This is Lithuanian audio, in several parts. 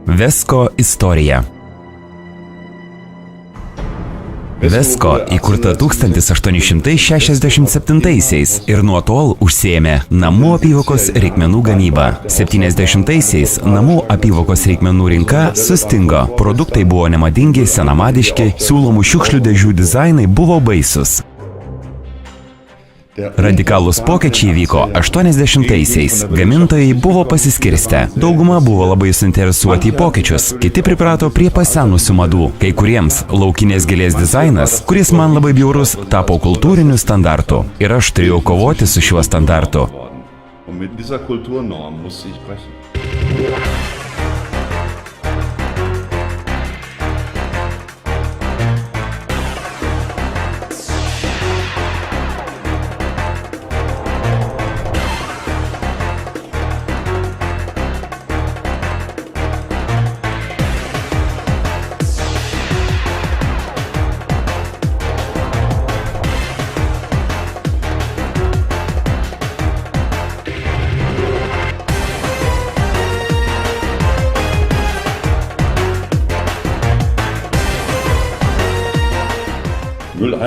Vesko istorija. Vesko įkurta 1867-aisiais ir nuo tol užsiėmė namų apyvokos reikmenų gamybą. 70-aisiais namų apyvokos reikmenų rinka sustingo. Produktai buvo nemadingi, senamadiški, siūlomų šiukšlių dėžių dizainai buvo baisus. Radikalūs pokyčiai vyko 80-aisiais. Gamintojai buvo pasiskirstę. Dauguma buvo labai suinteresuoti į pokyčius. Kiti priprato prie pasenusių madų. Kai kuriems laukinės gėlės dizainas, kuris man labai bjaurus, tapo kultūriniu standartu. Ir aš turėjau kovoti su šiuo standartu.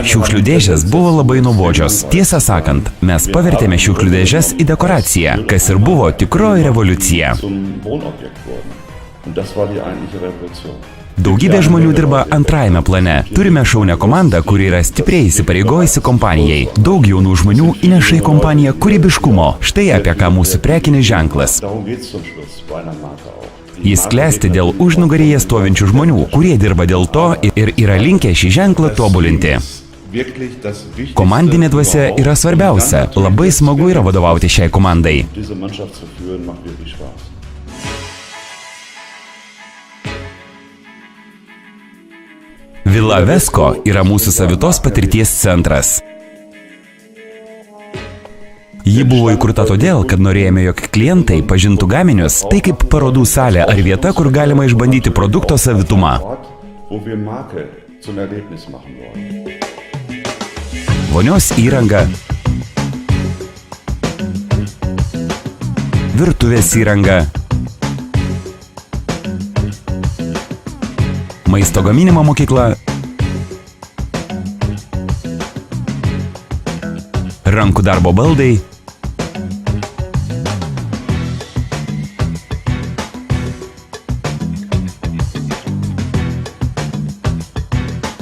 Šiukšlių dėžės buvo labai nuobodžios. Tiesą sakant, mes pavertėme šiukšlių dėžes į dekoraciją, kas ir buvo tikroji revoliucija. Daugybė žmonių dirba antrajame plane. Turime šaunią komandą, kuri yra stipriai įsipareigojusi kompanijai. Daug jaunų žmonių įneša į kompaniją kūrybiškumo. Štai apie ką mūsų prekinis ženklas. Jis klesti dėl užnugaryje stovinčių žmonių, kurie dirba dėl to ir yra linkę šį ženklą tobulinti. Komandinė dvasia yra svarbiausia. Labai smagu yra vadovauti šiai komandai. Vila Vesko yra mūsų savitos patirties centras. Ji buvo įkurta todėl, kad norėjome, jog klientai pažintų gaminius, tai kaip parodų salė ar vieta, kur galima išbandyti produkto savitumą. Vonios įranga, virtuvės įranga, maisto gaminimo mokykla, rankų darbo baldai,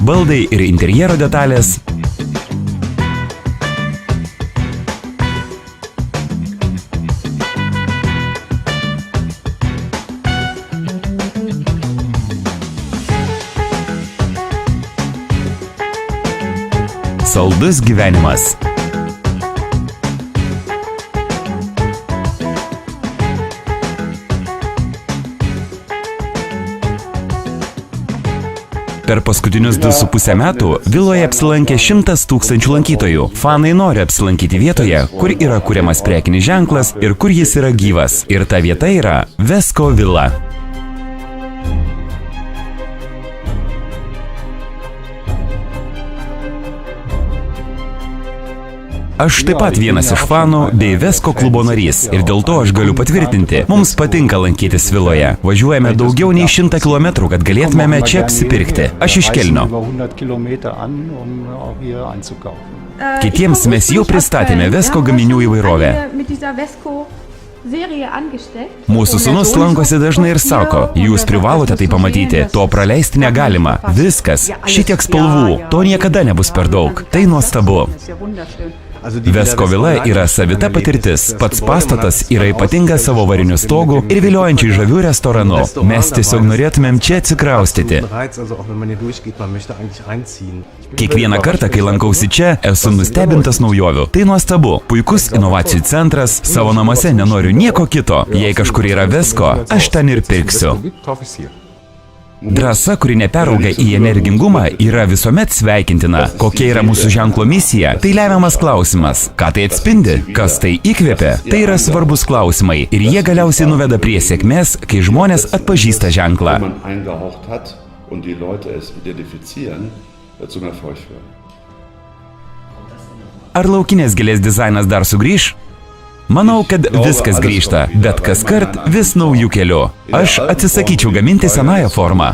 baldai ir interjero detalės, saldus gyvenimas. Per paskutinius 2,5 metų viloje apsilankė 100 000 lankytojų. Fanai nori apsilankyti vietoje, kur yra kuriamas prekinis ženklas ir kur jis yra gyvas. Ir ta vieta yra Vesko vila. Aš taip pat vienas iš fanų bei Vesko klubo narys ir dėl to aš galiu patvirtinti, mums patinka lankytis viloje. Važiuojame daugiau nei 100 km, kad galėtumėme čia apsipirkti. Aš iš Kelno. Kitiems mes jau pristatėme Vesko gaminių įvairovę. Mūsų sūnus lankosi dažnai ir sako, jūs privalote tai pamatyti, to praleisti negalima. Viskas, šitiek spalvų, to niekada nebus per daug. Tai nuostabu. Vesko vila yra savita patirtis. Pats pastatas yra ypatingas savo variniu stogu ir viliojančiai žaviu restoranu. Mes tiesiog norėtumėm čia atsikraustyti. Kiekvieną kartą, kai lankausi čia, esu nustebintas naujovių. Tai nuostabu. Puikus inovacijų centras, savo namuose nenoriu nieko kito. Jei kažkur yra Vesko, aš ten ir pirksiu. Drąsa, kuri neperauga į energingumą, yra visuomet sveikintina. Kokia yra mūsų ženklo misija? Tai lemiamas klausimas. Ką tai atspindi? Kas tai įkvėpia? Tai yra svarbus klausimai. Ir jie galiausiai nuveda prie sėkmės, kai žmonės atpažįsta ženklą. Ar laukinės gėlės dizainas dar sugrįš? Manau, kad viskas grįžta, bet kaskart vis naujų kelių. Aš atsisakyčiau gaminti senąją formą.